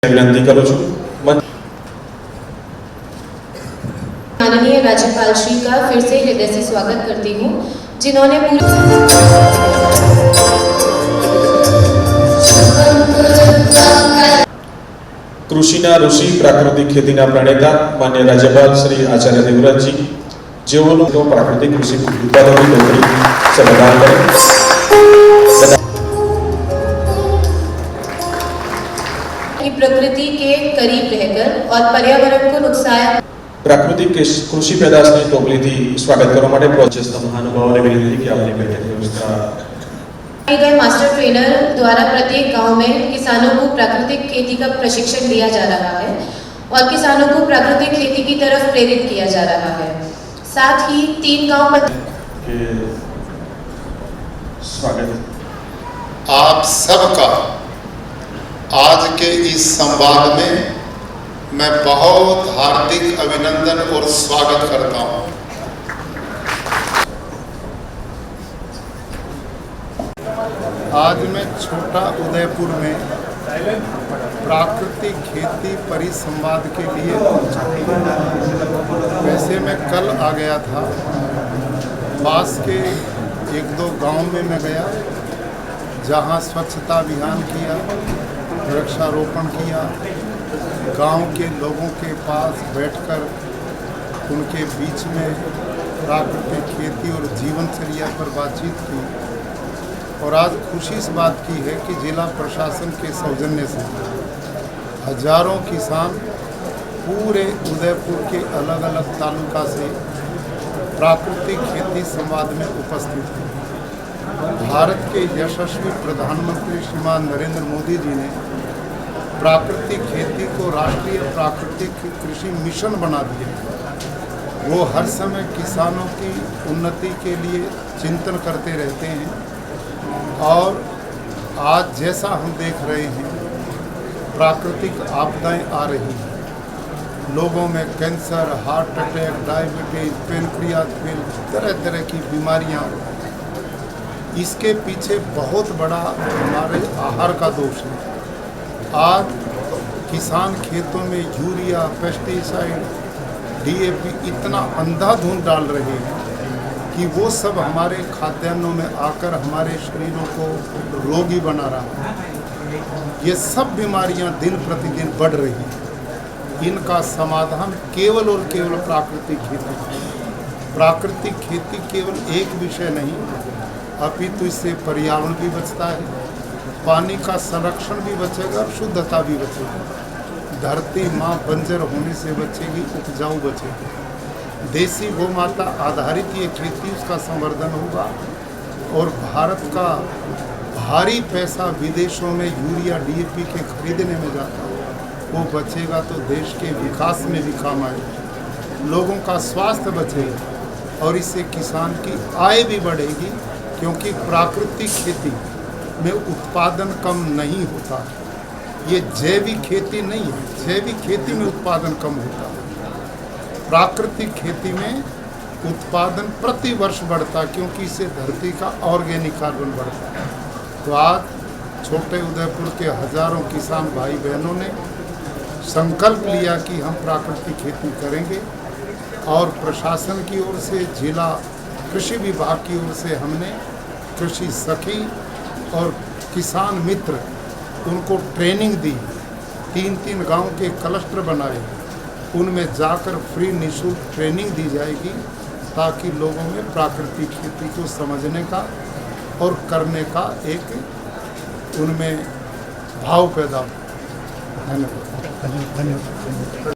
विनंती करूँ छूँ माननीय राज्यपाल श्री का फिर से हृदय से स्वागत करती हूँ, जिन्होंने कृषिना ऋषि प्राकृतिक खेतीना प्रणेता मान्य राज्यपाल श्री आचार्य देवव्रत जी जेओनो प्राकृतिक कृषि उत्पादों की नौकरी से प्रदान करें। प्रकृति के करीब रहकर और पर्यावरण को नुकसान प्राकृतिक कृषि पैदाशनी टोपली थी स्वागत करवा માટે પ્રોજેક્ટ મહાનુભાવોને વિનંતી કે આપની બેઠક વ્યવસ્થા गए मास्टर ट्रेनर द्वारा प्रत्येक गांव में किसानों को प्राकृतिक खेती का प्रशिक्षण दिया जा रहा है और किसानों को प्राकृतिक खेती की तरफ प्रेरित किया जा रहा है। साथ ही 3 गांव के स्वागत आप सबका आज के इस संवाद में मैं बहुत हार्दिक अभिनंदन और स्वागत करता हूं। आज मैं छोटा उदयपुर में प्राकृतिक खेती परिसंवाद के लिए पहुंचा। वैसे मैं कल आ गया था, पास के 1-2 गांव में मैं गया जहां स्वच्छता अभियान किया, वृक्षारोपण किया, गांव के लोगों के पास बैठकर उनके बीच में प्राकृतिक खेती और जीवनचर्या पर बातचीत की। और आज खुशी इस बात की है कि जिला प्रशासन के सौजन्य से हजारों किसान पूरे उदयपुर के अलग अलग तालुका से प्राकृतिक खेती संवाद में उपस्थित हैं। भारत के यशस्वी प्रधानमंत्री श्रीमान नरेंद्र मोदी जी ने प्राकृतिक खेती को राष्ट्रीय प्राकृतिक कृषि मिशन बना दिया। वो हर समय किसानों की उन्नति के लिए चिंतन करते रहते हैं और आज जैसा हम देख रहे हैं प्राकृतिक आपदाएं आ रही हैं, लोगों में cancer, heart attack, diabetes, pancreas fail, तरह तरह की बीमारियां, इसके पीछे बहुत बड़ा हमारे आहार का दोष है। आज किसान खेतों में यूरिया, पेस्टिसाइड, DAP इतना अंधाधुंध डाल रहे हैं कि वो सब हमारे खाद्यान्नों में आकर हमारे शरीरों को रोगी बना रहा है। ये सब बीमारियां दिन प्रतिदिन बढ़ रही हैं। इनका समाधान केवल और केवल प्राकृतिक खेती है। प्राकृतिक खेती केवल एक विषय नहीं, अपितु इससे पर्यावरण भी बचता है, पानी का संरक्षण भी बचेगा, शुद्धता भी बचेगी, धरती माँ बंजर होने से बचेगी, उपजाऊ बचेगी। देसी गौ माता आधारित ये खेती, उसका संवर्धन होगा और भारत का भारी पैसा विदेशों में यूरिया, DAP के खरीदने में जाता है, वो बचेगा तो देश के विकास में भी काम आएगा, लोगों का स्वास्थ्य बचेगा और इससे किसान की आय भी बढ़ेगी, क्योंकि प्राकृतिक खेती में उत्पादन कम नहीं होता। ये जैविक खेती नहीं है, जैविक खेती में उत्पादन कम होता है, प्राकृतिक खेती में उत्पादन प्रति वर्ष बढ़ता, क्योंकि इससे धरती का ऑर्गेनिक कार्बन बढ़ता है। तो आज छोटे उदयपुर के हजारों किसान भाई बहनों ने संकल्प लिया कि हम प्राकृतिक खेती करेंगे और प्रशासन की ओर से, जिला कृषि विभाग की ओर से हमने कृषि सखी और किसान मित्र उनको ट्रेनिंग दी। 3-3 गांव के क्लस्टर बनाए, उनमें जाकर फ्री निःशुल्क ट्रेनिंग दी जाएगी, ताकि लोगों में प्राकृतिक खेती को समझने का और करने का एक उनमें भाव पैदा हो। धन्यवाद।